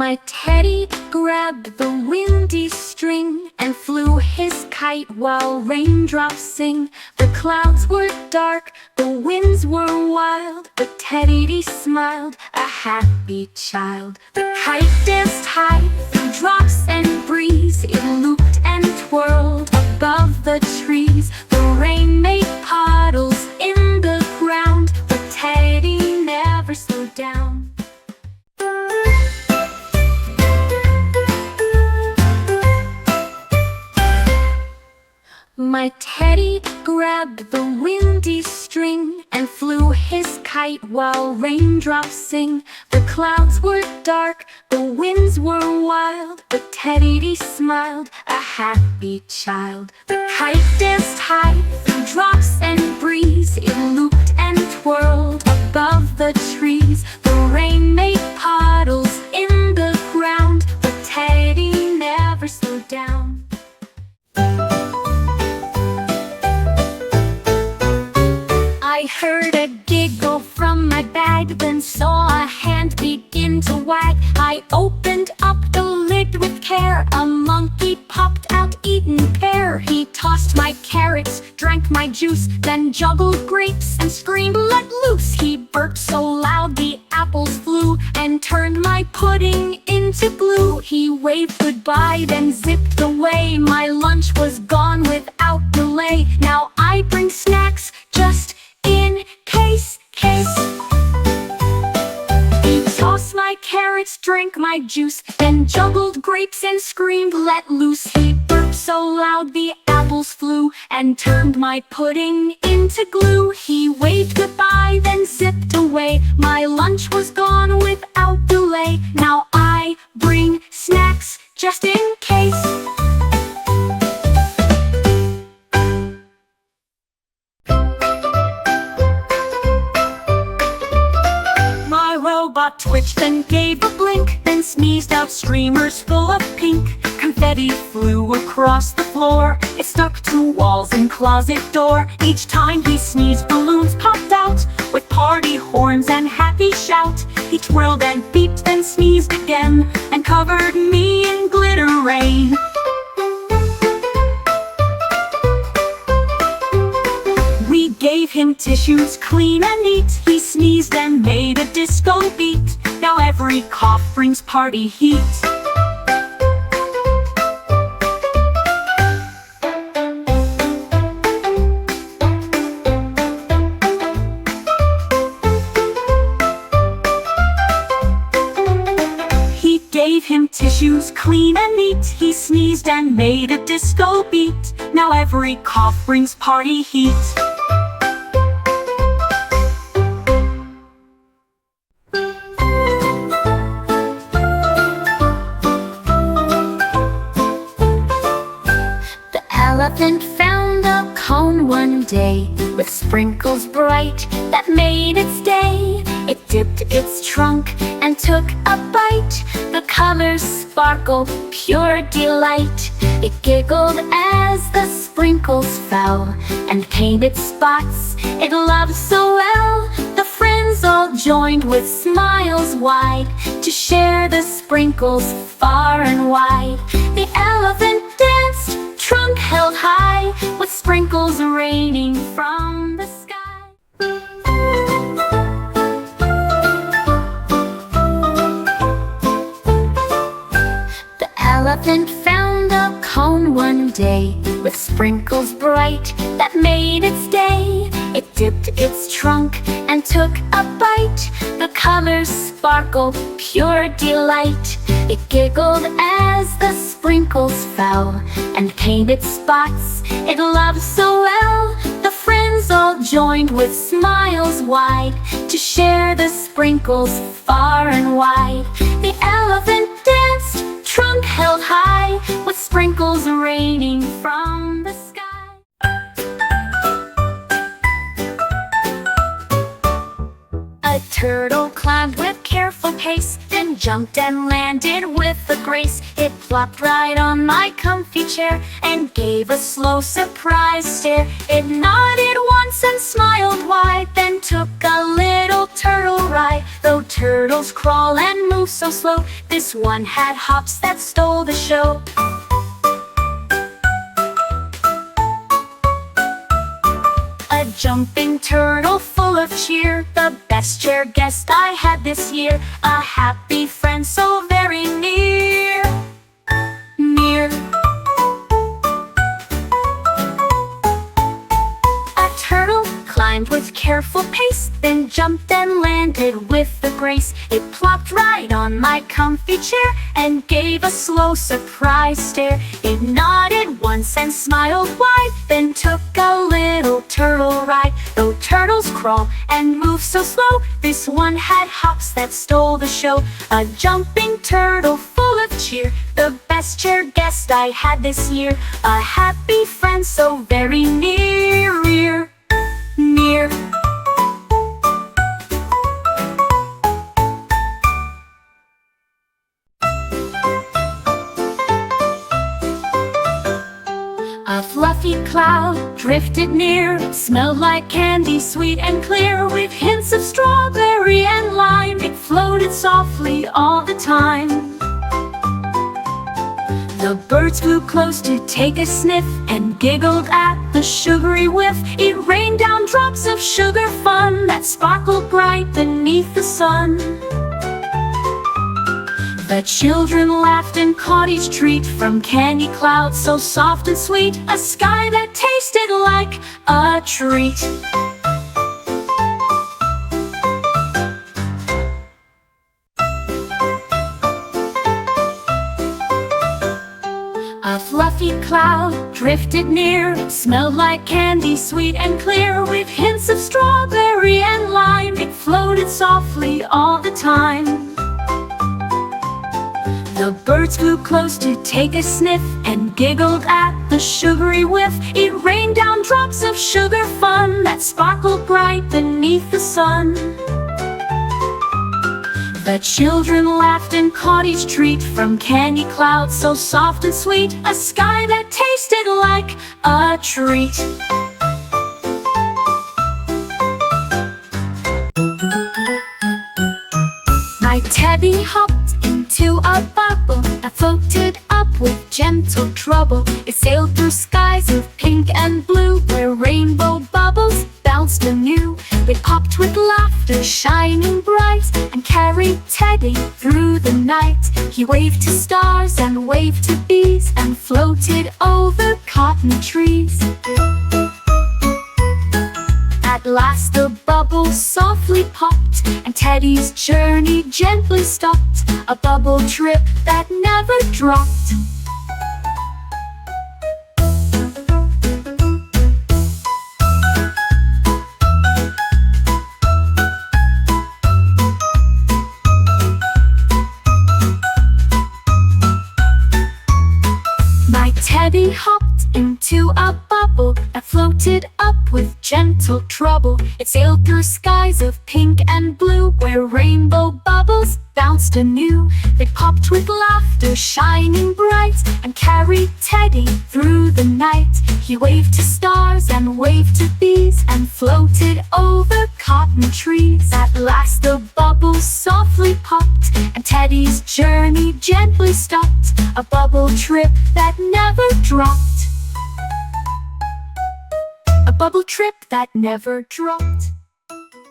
My teddy grabbed the windy string and flew his kite while raindrops sing. The clouds were dark, the winds were wild, but Teddy smiled, a happy child. The kite danced high through drops and breeze. It looped and twirled above the trees. The rain made puddles in the ground, but Teddy never slowed down. My teddy grabbed the windy string and flew his kite while raindrops sing. The clouds were dark, the winds were wild, but Teddy smiled, a happy child. The kite danced high through drops and breeze. It looped and twirled above the trees. The rain made puddles in the ground, but Teddy never slowed down. I heard a giggle from my bag, then saw a hand begin to wag. I opened up the lid with care. A monkey popped out eating pear. He tossed my carrots, drank my juice, then juggled grapes and screamed, "Let loose!" He burped so loud the apples flew and turned my pudding into glue. He waved goodbye, then zipped away. My lunch was gone without delay. Now I bring snacks just in case. He tossed my carrots, drank my juice, then juggled grapes and screamed, "Let loose!" He burped so loud the apples flew and turned my pudding into glue. He waved goodbye, then zipped away. My lunch was gone without delay. Now I bring snacks just in case. Robot twitched and gave a blink, then sneezed out streamers full of pink. Confetti flew across the floor. It stuck to walls and closet door. Each time he sneezed, balloons popped out with party horns and happy shout. He twirled and beeped, then sneezed again and covered me in glitter rain. We gave him tissues clean and neat. He sneezed and made a disco beat. Now every cough brings party heat. He gave him tissues clean and neat. He sneezed and made a disco beat. Now every cough brings party heat. Elephant found a cone one day with sprinkles bright that made its day. It dipped its trunk and took a bite. The colors sparkled, pure delight. It giggled as the sprinkles fell and painted spots it loved so well. The friends all joined with smiles wide to share the sprinkles far and wide. The elephant danced, trunk held high, with sprinkles raining from the sky. The elephant found a cone one day with sprinkles bright that made its day. It dipped its trunk and took a bite. The colors sparkled, pure delight. It giggled as the sprinkles fell and painted spots it loved so well. The friends all joined with smiles wide to share the sprinkles far and wide. The elephant danced, trunk held high, with sprinkles raining from the sky. A turtle climbed with careful pace, then jumped and landed with a grace. It plopped right on my comfy chair and gave a slow surprise stare. It nodded once and smiled wide, then took a little turtle ride. Though turtles crawl and move so slow. This one had hops that stole the show. A jumping turtle full of cheer, the best chair guest I had this year. A happy friend so very near, near. A turtle climbed with careful pace, then jumped and landed with a grace. It plopped right on my comfy chair and gave a slow surprise stare. It nodded once and smiled wide, then took a little turtle ride. Though turtles crawl and move so slow, this one had hops that stole the show. A jumping turtle full of cheer, the best chair guest I had this year. A happy friend so very near, near, near. A fluffy cloud drifted near, smelled like candy sweet and clear. With hints of strawberry and lime, it floated softly all the time. The birds flew close to take a sniff and giggled at the sugary whiff. It rained down drops of sugar fun that sparkled bright beneath the sun. The children laughed and caught each treat from candy clouds so soft and sweet, a sky that tasted like a treat. A fluffy cloud drifted near, smelled like candy sweet and clear. With hints of strawberry and lime, it floated softly all the time. The birds flew close to take a sniff and giggled at the sugary whiff. It rained down drops of sugar fun that sparkled bright beneath the sun. The children laughed and caught each treat from candy clouds so soft and sweet, a sky that tasted like a treat. My teddy hopped into a bubble that floated up with gentle trouble. It sailed through skies of pink and blue, where rainbow bubbles bounced anew. It popped with laughter shining bright and carried Teddy through the night. He waved to stars and waved to bees and floated over cotton trees. At last the bubble softly popped and Teddy's journey gently stopped. A bubble trip that never dropped. My Teddy hopped into a bubble that floated up with gentle trouble. It sailed through skies of pink and blue, where rainbow bubbles bounced anew. They popped with laughter shining bright and carried Teddy through the night. He waved to stars and waved to bees and floated over cotton trees. At last the bubble softly popped and Teddy's journey gently stopped. A bubble trip that never dropped. A bubble trip that never dropped.